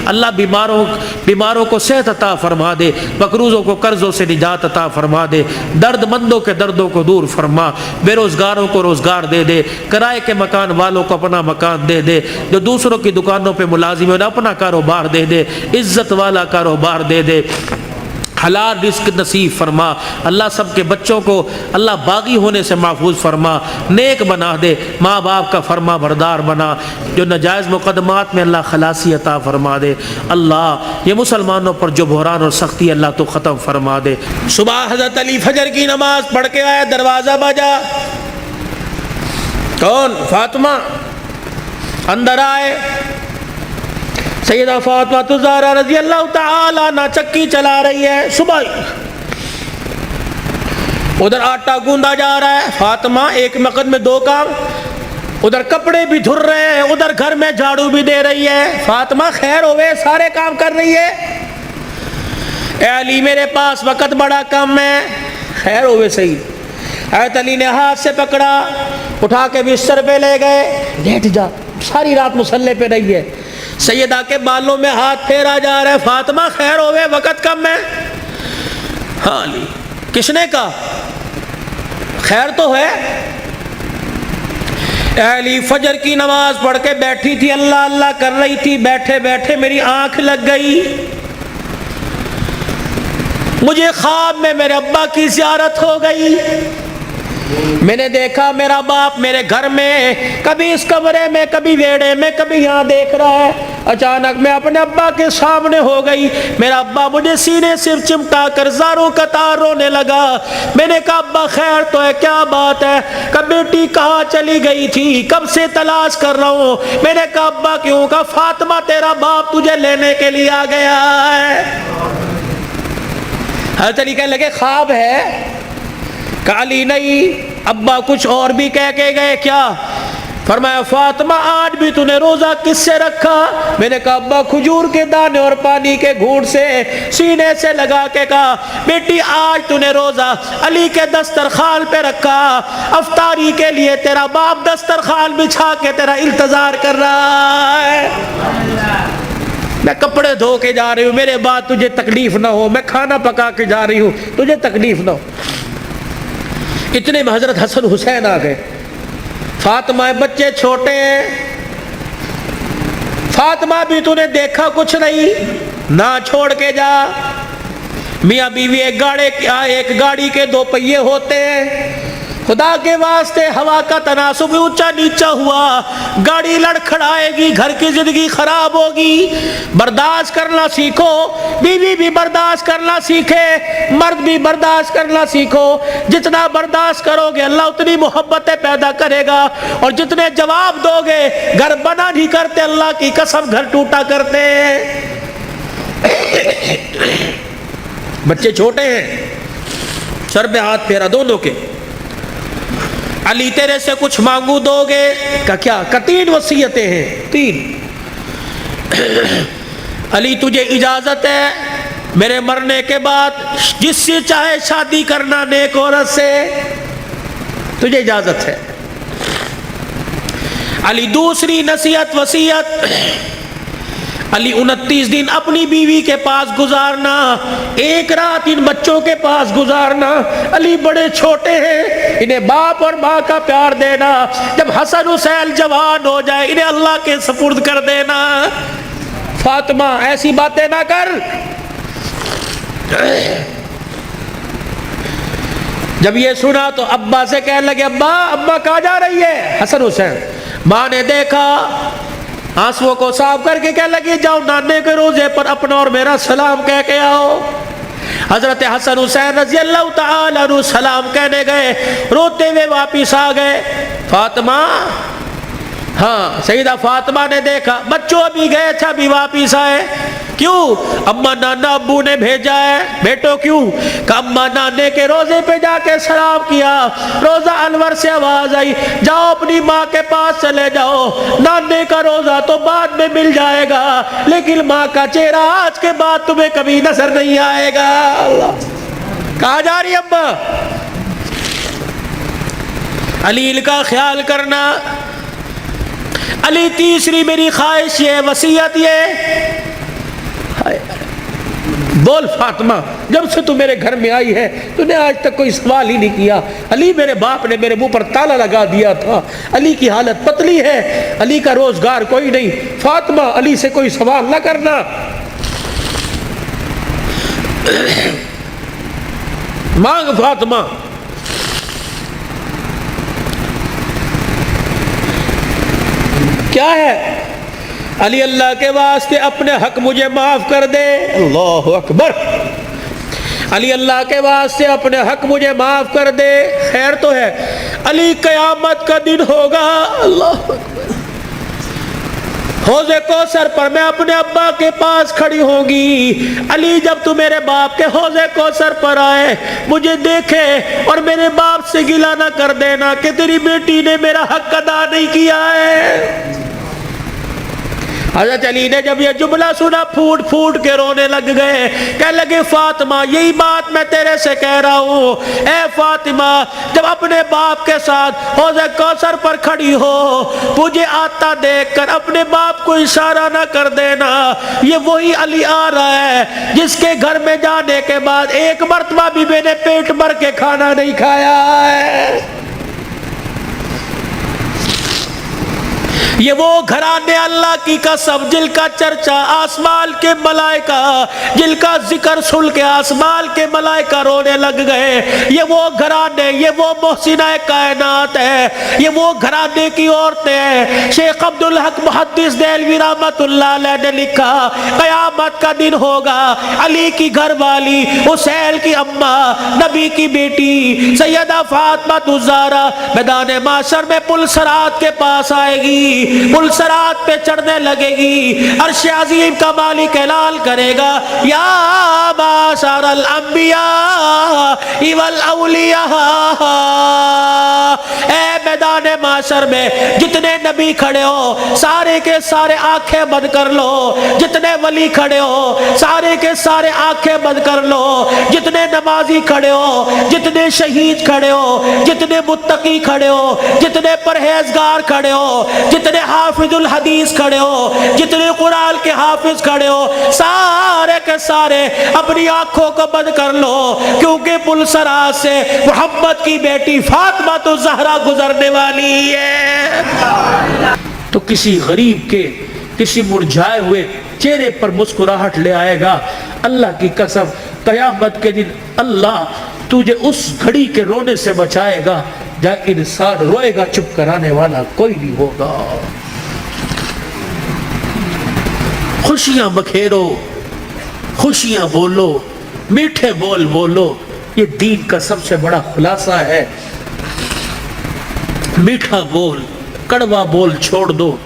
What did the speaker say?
اللہ بیماروں کو صحت عطا فرما دے، مقروضوں کو قرضوں سے نجات عطا فرما دے، درد مندوں کے دردوں کو دور فرما، بے روزگاروں کو روزگار دے دے، کرائے کے مکان والوں کو اپنا مکان دے دے، جو دوسروں کی دکانوں پہ ملازم ہیں اپنا کاروبار دے دے، عزت والا کاروبار دے دے، حلال رزق نصیب فرما۔ اللہ سب کے بچوں کو اللہ باغی ہونے سے محفوظ فرما، نیک بنا دے، ماں باپ کا فرما بردار بنا، جو ناجائز مقدمات میں اللہ خلاصی عطا فرما دے۔ اللہ یہ مسلمانوں پر جو بحران اور سختی اللہ تو ختم فرما دے۔ صبح حضرت علی فجر کی نماز پڑھ کے آیا، دروازہ بجا، کون؟ فاطمہ۔ اندر آئے، سیدہ فاطمہ الزہرا رضی اللہ تعالی عنہ چکی چلا رہی ہے، صبح ادھر آٹا گوندا جا رہا ہے، فاطمہ ایک وقت میں دو کام، ادھر کپڑے بھی دھر رہے ہیں، ادھر گھر میں جھاڑو بھی دے رہی ہے۔ فاطمہ خیر ہوئے، سارے کام کر رہی ہے۔ اے علی میرے پاس وقت بڑا کم ہے۔ خیر ہوئے صحیح۔ حضرت علی نے ہاتھ سے پکڑا، اٹھا کے بستر پہ لے گئے، لیٹ جا، ساری رات مصلے پہ رہی ہے۔ سیدہ کے بالوں میں ہاتھ پھیرا جا رہا ہے، فاطمہ خیر ہوئے، وقت کم ہے۔ ہاں علی، کس نے کہا؟ خیر تو ہے۔ اے علی فجر کی نماز پڑھ کے بیٹھی تھی، اللہ اللہ کر رہی تھی، بیٹھے بیٹھے میری آنکھ لگ گئی، مجھے خواب میں میرے ابا کی زیارت ہو گئی، میں نے دیکھا میرا باپ میرے گھر میں، کبھی اس کمرے میں، کبھی ویڑے میں، کبھی یہاں دیکھ رہا ہے۔ اچانک میں اپنے ابا کے سامنے ہو گئی، میرا ابا مجھے سینے سے چمٹا کر زاروں قطار رونے لگا۔ میں نے کہا ابا خیر تو ہے، کیا بات ہے؟ کب بیٹی کہاں چلی گئی تھی، کب سے تلاش کر رہا ہوں۔ میں نے کہا ابا کیوں؟ کہا فاطمہ تیرا باپ تجھے لینے کے لیے آ گیا ہے۔ حضرت علی کہنے لگے خواب ہے؟ کہا علی نہیں، ابا کچھ اور بھی کہہ کے گئے۔ کیا؟ فرمایا فاطمہ آج بھی تو نے روزہ کس سے رکھا؟ میں نے کہا ابا کھجور کے دانے اور پانی کے گھونٹ سے، سینے سے لگا کے کہا بیٹی آج تو نے روزہ علی کے دسترخوان پہ رکھا، افطاری کے لیے تیرا باپ دسترخوان بچھا کے تیرا انتظار کر رہا ہے۔ میں کپڑے دھو کے جا رہی ہوں، میرے بعد تجھے تکلیف نہ ہو، میں کھانا پکا کے جا رہی ہوں، تجھے تکلیف نہ ہو۔ اتنے میں حضرت حسن حسین آ گئے۔ فاطمہ بچے چھوٹے ہیں، فاطمہ بھی تو نے دیکھا کچھ نہیں، نہ چھوڑ کے جا۔ میاں بیوی ایک گاڑی کے دو پہیے ہوتے ہیں، خدا کے واسطے ہوا کا تناسب اونچا نیچا ہوا، گاڑی لڑکھڑائے گی، گھر کی زندگی خراب ہوگی۔ برداشت کرنا سیکھو، بیوی بھی برداشت کرنا سیکھے، مرد بھی برداشت کرنا سیکھو۔ جتنا برداشت کرو گے اللہ اتنی محبتیں پیدا کرے گا، اور جتنے جواب دو گے گھر بنا نہیں کرتے، اللہ کی قسم گھر ٹوٹا کرتے۔ بچے چھوٹے ہیں، سر پہ ہاتھ پھیرا دونوں کے۔ علی تیرے سے کچھ مانگو دو گے؟ کہ کیا؟ کہ 3 وصیتیں ہیں، 3۔ علی تجھے اجازت ہے میرے مرنے کے بعد جس سے چاہے شادی کرنا نیک عورت سے، تجھے اجازت ہے۔ علی دوسری نصیحت وصیت، علی 29 دن اپنی بیوی کے پاس گزارنا، 1 رات ان بچوں کے پاس گزارنا۔ علی بڑے چھوٹے ہیں، انہیں باپ اور ماں کا پیار دینا، جب حسن حسین جوان ہو جائے انہیں اللہ کے سپرد کر دینا۔ فاطمہ ایسی باتیں نہ کر۔ جب یہ سنا تو ابا سے کہنے لگے ابا کہاں جا رہی ہے؟ حسن حسین۔ ماں نے دیکھا، آنسوؤں کو صاف کر کے کہنے لگی جاؤ نانے کے روزے پر اپنا اور میرا سلام کہہ کے آؤ۔ حضرت حسن حسین رضی اللہ تعالی عنہ سلام کہنے گئے، روتے ہوئے واپس آ گئے۔ فاطمہ، ہاں سیدہ فاطمہ نے دیکھا بچوں بھی گئے تھے، ابھی واپس آئے۔ کیوں؟ اما نانا ابو نے بھیجا ہے۔ بیٹو کیوں؟ کہ اما نانے کے روزے پہ جا کے سلام کیا، روزہ انور سے آواز آئی جاؤ اپنی ماں کے پاس چلے جاؤ، نانے کا روزہ تو بعد میں مل جائے گا لیکن ماں کا چہرہ آج کے بعد تمہیں کبھی نظر نہیں آئے گا۔ اللہ، کہاں جا رہی ابا؟ علی کا خیال کرنا۔ علی تیسری میری خواہش یہ، وصیت یہ، بول فاطمہ جب سے تو میرے گھر میں آئی ہے تو نے آج تک کوئی سوال ہی نہیں کیا. علی میرے باپ نے میرے منہ پر تالا لگا دیا تھا. علی کی حالت پتلی ہے, علی کا روزگار کوئی نہیں. فاطمہ علی سے کوئی سوال نہ کرنا. مانگ فاطمہ. کیا ہے؟ علی اللہ کے واسطے اپنے حق مجھے معاف کر دے. اللہ اکبر. علی اللہ کے واسطے اپنے حق مجھے معاف کر دے. خیر تو ہے. علی قیامت کا دن ہوگا. اللہ اکبر. حوض کوثر پر میں اپنے ابا کے پاس کھڑی ہوں گی. علی جب تو میرے باپ کے حوض کوثر پر آئے مجھے دیکھے اور میرے باپ سے گلہ نہ کر دینا کہ تیری بیٹی نے میرا حق ادا نہیں کیا ہے. حضرت علی نے جب یہ جملہ سنا پھوٹ پھوٹ کے رونے لگ گئے. کہنے لگے فاطمہ یہی بات میں تیرے سے کہہ رہا ہوں. اے فاطمہ جب اپنے باپ کے ساتھ حوض کوثر پر کھڑی ہو مجھے آتا دیکھ کر اپنے باپ کو اشارہ نہ کر دینا. یہ وہی علی آ رہا ہے جس کے گھر میں جانے کے بعد ایک مرتبہ بھی میں نے پیٹ بھر کے کھانا نہیں کھایا ہے. یہ وہ گھرانے اللہ کی قسم جن کا چرچا آسمان کے ملائکہ, جن کا ذکر سن کے آسمان کے ملائکہ رونے لگ گئے. یہ وہ گھرانے, یہ وہ محسنہ کائنات ہے, یہ وہ گھرانے کی عورتیں ہیں. شیخ عبدالحق محدث دہلوی رحمت اللہ علیہ نے لکھا قیامت کا دن ہوگا. علی کی گھر والی حسین کی اماں نبی کی بیٹی سیدہ فاطمہ الزہرا میدان معاشر میں پل صراط کے پاس آئے گی. پل صراط پہ چڑھنے لگے گی. عرش عظیم کا مالک اعلان کرے گا یا معاشر الانبیاء والاولیاء. اے میدان معاشر میں جتنے نبی کھڑے ہو سارے کے سارے آنکھیں بند کر لو. جتنے ولی کھڑے ہو سارے کے سارے آنکھیں بند کر لو. جتنے نمازی کھڑے ہو, جتنے شہید کھڑے ہو, جتنے متقی کھڑے ہو, جتنے پرہیزگار کھڑے ہو, جتنے حافظ الحدیث کھڑے ہو, جتنے قرآن کے حافظ کھڑے ہو, سارے کے سارے اپنی آنکھوں کو بند کر لو کیونکہ پل صراط سے محمد کی بیٹی فاطمہ تو زہرا گزرنے والی ہے. تو کسی غریب کے کسی مرجھائے ہوئے چہرے پر مسکراہٹ لے آئے گا. اللہ کی قسم قیامت کے دن اللہ تجھے اس گھڑی کے رونے سے بچائے گا جہاں انسان روئے گا چپ کرانے والا کوئی نہیں ہوگا. خوشیاں بکھیرو, خوشیاں بولو, میٹھے بول بولو. یہ دین کا سب سے بڑا خلاصہ ہے. میٹھا بول, کڑوا بول چھوڑ دو.